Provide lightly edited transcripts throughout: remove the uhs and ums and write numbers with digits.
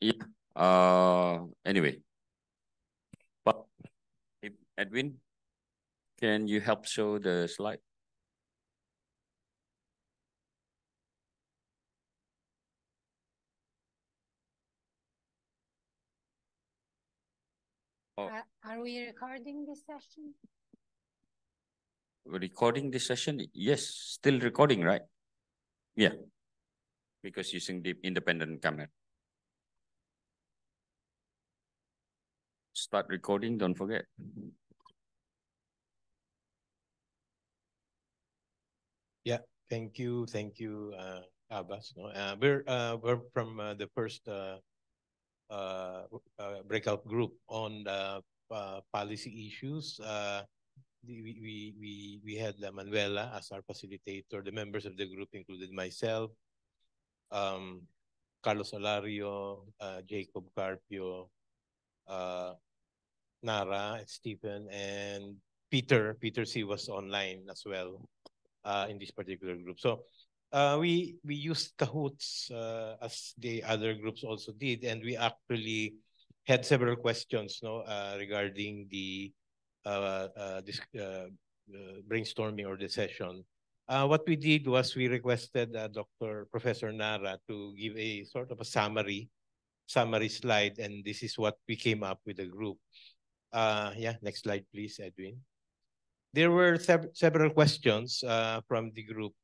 Yeah. Anyway, but if Edwin, can you help show the slide? Oh, Are we recording this session? we're recording this session? Yes, still recording, right? Yeah, because using the independent camera. Start recording, don't forget. Yeah, thank you, Abbas. No, we're from the first breakout group on the policy issues. We had Manuela as our facilitator. The members of the group included myself, um, Carlos Alario, Jacob Carpio, uh, Nara, Stephen, and Peter. Peter C was online as well in this particular group. So we used Kahoots as the other groups also did, and we actually had several questions, no, regarding the this brainstorming or the session. What we did was we requested Dr. Professor Nara to give a sort of a summary slide, and this is what we came up with the group. Yeah, next slide, please, Edwin. There were several questions from the group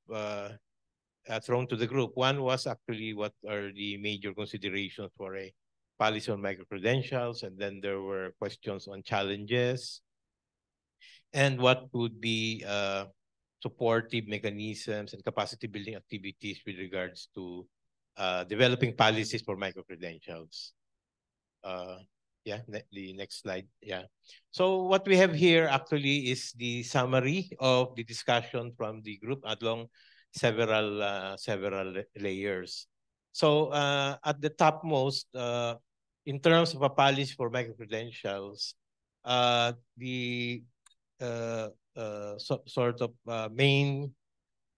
thrown to the group. One was actually what are the major considerations for a policy on microcredentials, and then there were questions on challenges and what would be supportive mechanisms and capacity building activities with regards to developing policies for microcredentials. Yeah, the next slide. Yeah. So what we have here actually is the summary of the discussion from the group along several layers. So at the topmost, in terms of a policy for microcredentials, the sort of main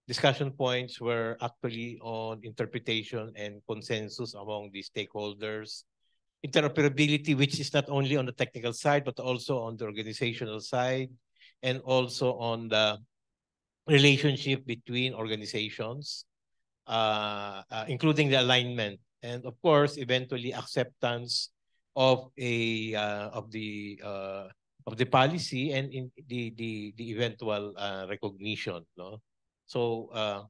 discussion points were actually on interpretation and consensus among the stakeholders, interoperability, which is not only on the technical side, but also on the organizational side, and also on the relationship between organizations, including the alignment, and of course, eventually acceptance of a of the policy and in the eventual recognition. No, so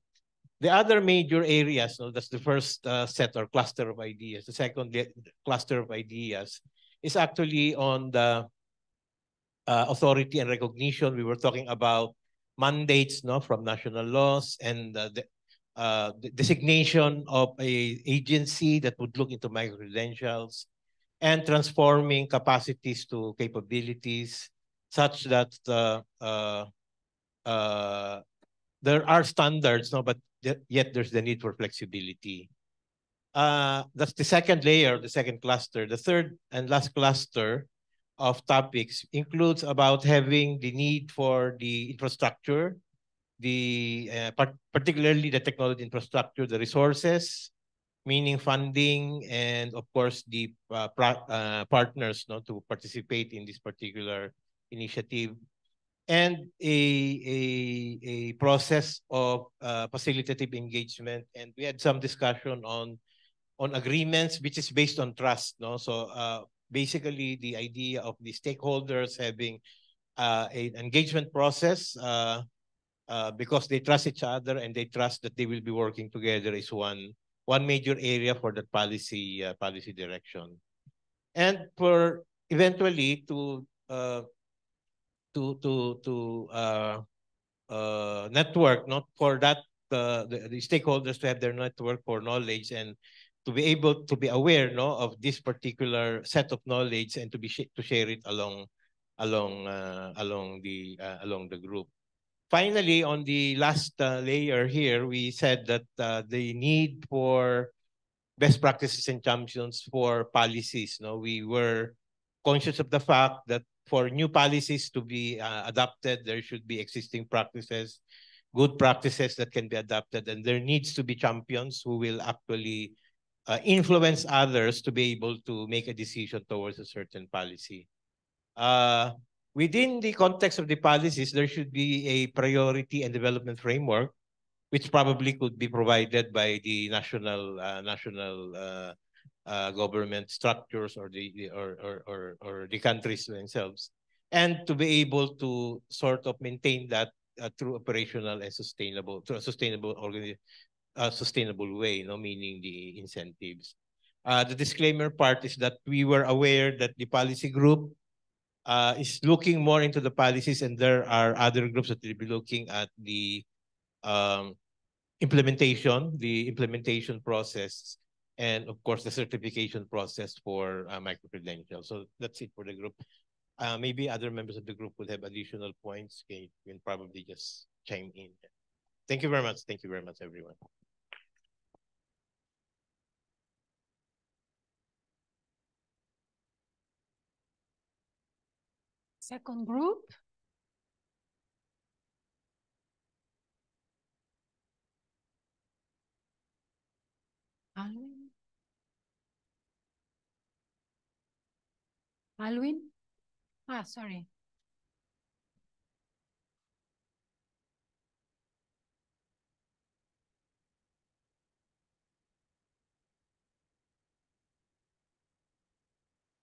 the other major areas, no, that's the first set or cluster of ideas. The second cluster of ideas is actually on the authority and recognition. We were talking about mandates, no, from national laws and the designation of a agency that would look into micro-credentials and transforming capacities to capabilities such that there are standards, no, but yet there's the need for flexibility. That's the second layer, the second cluster. The third and last cluster of topics includes about having the need for the infrastructure, the particularly the technology infrastructure, the resources, meaning funding, and of course the partners, no, to participate in this particular initiative, and a process of facilitative engagement. And we had some discussion on agreements, which is based on trust. No, so basically the idea of the stakeholders having an engagement process because they trust each other and they trust that they will be working together is one major area for that policy direction. And for eventually to network, not for that the stakeholders to have their network for knowledge and to be able to be aware, no, of this particular set of knowledge and to be to share it along the group. Finally, on the last layer here, we said that the need for best practices and champions for policies. No, we were conscious of the fact that for new policies to be adopted, there should be existing practices, good practices that can be adapted, and there needs to be champions who will actually influence others to be able to make a decision towards a certain policy. Within the context of the policies, there should be a priority and development framework, which probably could be provided by the national government structures or the countries themselves, and to be able to sort of maintain that through operational and through a sustainable way, meaning the incentives. The disclaimer part is that we were aware that the policy group is looking more into the policies, and there are other groups that will be looking at the um, implementation process, and of course the certification process for micro-credentials. So that's it for the group. Maybe other members of the group will have additional points. You can probably just chime in. Thank you very much. Thank you very much, everyone. Second group. Alwin. Alwin? Sorry.